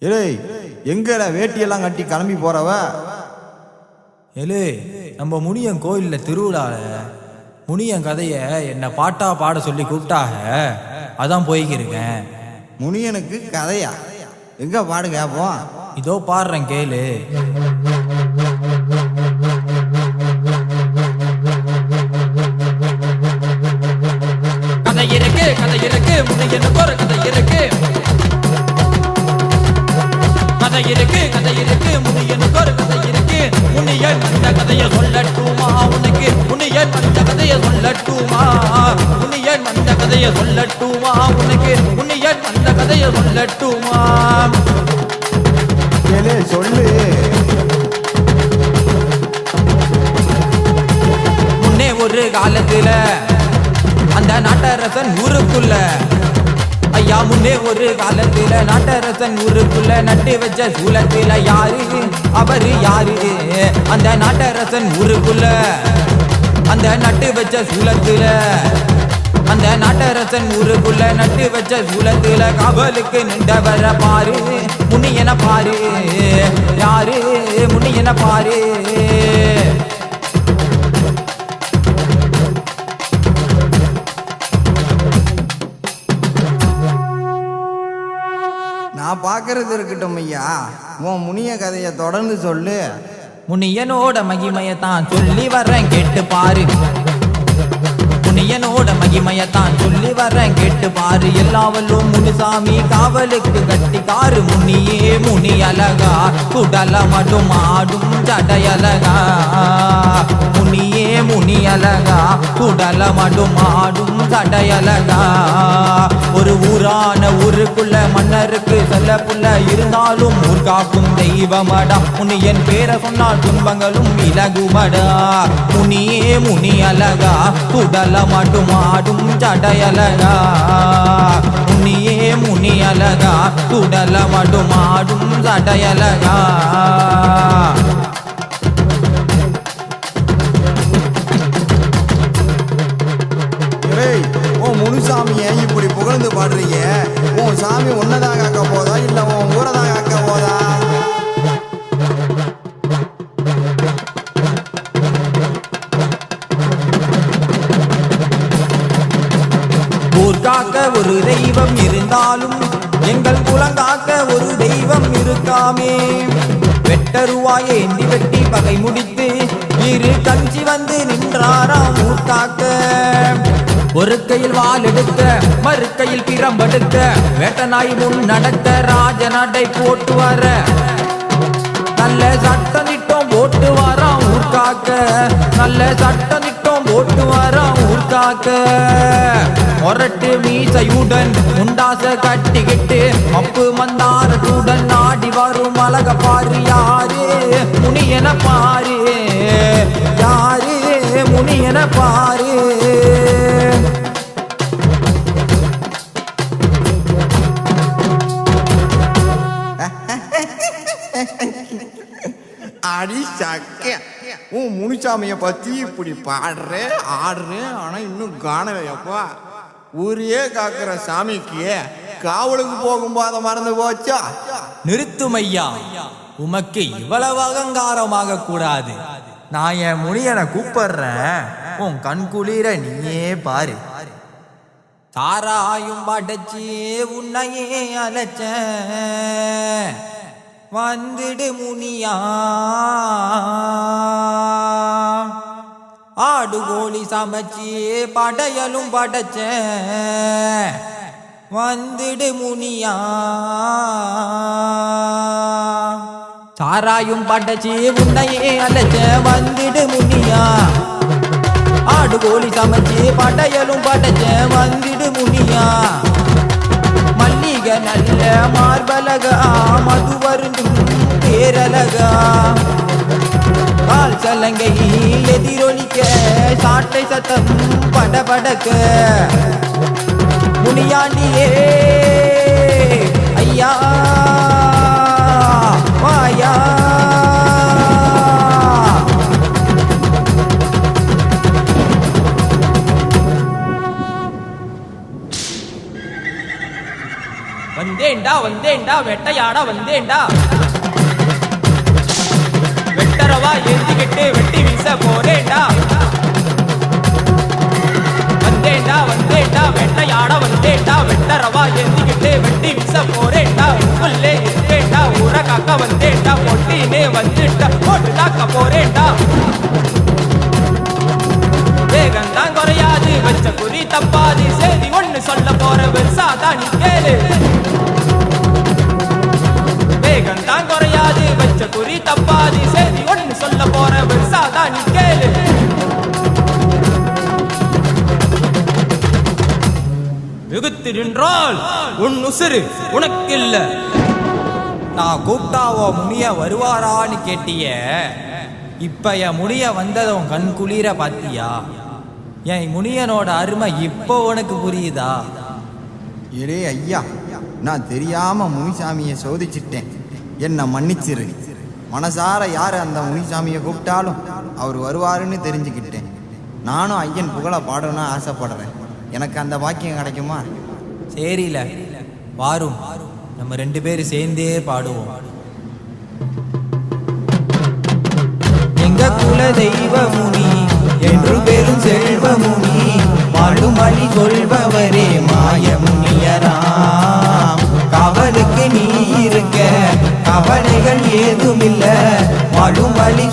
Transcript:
ஏலே எங்கடா வேட்டியெல்லாம் கட்டி கிளம்பி போறவ? ஏலே நம்ம முனியன் கோயிலில் திருவிழால முனியன் கதையை என்ன பாட்டா பாட சொல்லி கூப்பிட்டாக, அதான் போய்க்கிருக்கேன். முனியனுக்கு கதையா? எங்க பாடு கேப்போம். இதோ பாடுறேன் கேளு. கதை இருக்கு முனியனுக்கு ஒரு கதை இருக்கு. கதை இருக்கு முனியனுக்கு ஒரு கதை இருக்கு. முனியன் அந்த கதையை சொல்லட்டுமா உனக்கு? முனியன் அந்த கதையை சொல்லட்டுமா? முனியன் அந்த கதையை சொல்லட்டுமா உனக்கு? முனியன் அந்த கதையை சொல்லட்டுமா? ஏலே சொல்லு. முன்னே ஒரு காலத்துல அந்த நாட்டரசன் ஊருக்குள்ள, ஐயா முன்னே ஒரு காலத்துல நாட்டரசன் ஊருக்குள்ள நட்டு வச்ச சூலத்துல யாரு அவரு யாரு? அந்த நாட்டரசன் ஊருக்குள்ள அந்த நட்டு வச்ச சூலத்துல, அந்த நாட்டரசன் ஊருக்குள்ள நட்டு வச்ச சூலத்துல காவலுக்கு நின்றவர பாரு முனியன பாரு. யாரு முனியன பாரு. நான் பாக்குறது இருக்கட்டும் ஐயா, உன் முனிய கதையை தொடர்ந்து சொல்லு. முனியனோட மகிமையத்தான் சொல்லி வர்றேன் கேட்டு பாரு. முனியனோட மகிமையத்தான் சொல்லி வர்றேன் கேட்டு பாரு. எல்லாவல்லும் முனிசாமி காவலுக்கு கட்டிக்காரு. முனியே முனி அழகா குடல மட்டும் ஆடும் ஜடையழகா. முனியே முனி அழகா குடல மட்டும் ஆடும் ஜடையழகா. ஒரு ஊரான ஊருக்குள்ள மன்னருக்கு செல்ல புள்ள இருந்தாலும் ஊர் காக்கும் தெய்வமடா. முனியன் பேரை சொன்னால் துன்பங்களும் விலகுமடா. முனியே முனி அழகா குடல மட்டும் ஆடும் ஜடையழகா. முனியே முனி அழகா குடல மட்டும் ஆடும் ஜடையழகா. உன் முனுசாமிய இப்படி புகழ்ந்து பாடுறீங்க, உன் சாமி ஒன்னதான் காக்க போதா இல்ல உன் ஊரதான் காக்க போதா? ஊர் காக்க ஒரு தெய்வம் இருந்தாலும் எங்கள் குலங்காக்க ஒரு தெய்வம் இருக்காமே. வெட்டருவாய் ஏந்தி வெட்டி பகை முடித்து இரு கஞ்சி வந்து நின்றாராம் ஊர் காக்க. ஒரு கையில் வால் எடுக்க மறு கையில் பிரம்பெடுக்க வேட்ட நாய் முன் நடக்க ராஜ நடை போட்டு வர நல்ல சட்டம் நிட்டம் போட்டு வரான் ஊர் காக்க. நல்ல சட்டம் நிட்டம் போட்டு வரான் ஊர் காக்க. மொரட்டு மீசையுடன் முண்டாச கட்டிக்கிட்டு மப்பு மந்தாரத்துடன் நாடி வரும் அழக பாரு. யாரு முனியன பாரு. யாரு முனியன பாரு. அடி சக்க, உன் முனிசாமிய பத்தி இப்படி பாடுறேன் ஆடுறேன், ஆனா இன்னும் காணலையப்பா. ஊரையே காக்குற சாமிக்கு காவலுக்கு போகும்போது மறந்து போச்சா? நிறுத்தும் ஐயா, உமக்கு இவ்வளவு அகங்காரமாக கூடாது. நான் என் முனியனை கூப்பிடுறேன், உன் கண் குளிர நீயே பாரு. தாராயும் படைச்சி உன்னையே அழைச்ச வந்துடு முனியா. ஆடு கோழி சமைச்சி படையலும் படைச்ச வந்துடு முனியா. சாராயும் படைச்சி உன்னையே அழைச்ச வந்துடு முனியா. ஆடு கோழி சமைச்சி படையலும் படைச்ச வந்துடு முனியா. மல்லிகை நல்ல மார்பலகா மது வருந்தும் பேரலகா. கால் சலங்கை எதிரொலிக்க சாட்டை சத்தம் படபடக்க. முனியாண்டியே ஐயா வாயா. வந்தேண்டா வந்தேன்டா வெட்டையாட வந்தேன்டா வெட்டரவா ஏந்திக்கிட்டு வெட்டி வீச போறேன்டா வந்தேன்டா வந்தேன்டா வெட்டையாட வந்தேன்டா வெட்டரவா ஏந்திக்கிட்டு வெட்டி வீச போறேன்டா உள்ளே இருக்கேன்டா ஊர காக்க வந்தேன்டா பொட்டினே வந்துட்டா போட்டு காக்க போறேன்டா வேகந்தான் குறையாது வச்ச குறி தப்பாது செய்தி ஒண்ணு சொல்ல போற பெருசாதான் நீ கேளு வேகந்தான் குறையாது வச்ச குறி தப்பாது செய்தி ஒண்ணு சொல்ல போற பெருசாதான் நீ கேளு மிகுத்து நின்றால் உன் உசுறு உனக்கில்ல நான் கூப்பிட்டாவோ முனிய வருவாரான்னு கேட்டிய இப்ப என் முனிய வந்ததை உன் கண் குளிர பாத்தியா என் முனியனோட அருமை இப்போ உனக்கு புரியுதா? எடே ஐயா, நான் தெரியாம முனிசாமியை சோதிச்சிட்டேன், என்னை மன்னிச்சிரு. மனசார யார் அந்த முனிசாமியை கூப்பிட்டாலும் அவர் வருவாருன்னு தெரிஞ்சுக்கிட்டேன். நானும் ஐயன் புகழ பாடணும்னு ஆசைப்படுறேன். எனக்கு அந்த பாக்கியம் கிடைக்குமா? சரியில்ல, வாரும் நம்ம 2 பேரும் சேர்ந்தே பாடுவோம். எங்க குல தெய்வ முனி என்று பெரும் செல்வ முனி வாழும் வழி கொள்பவரே மாய முனியராம் காவலுக்கு நீ இருக்க கவலைகள் ஏதுமில்ல வாழும் வழி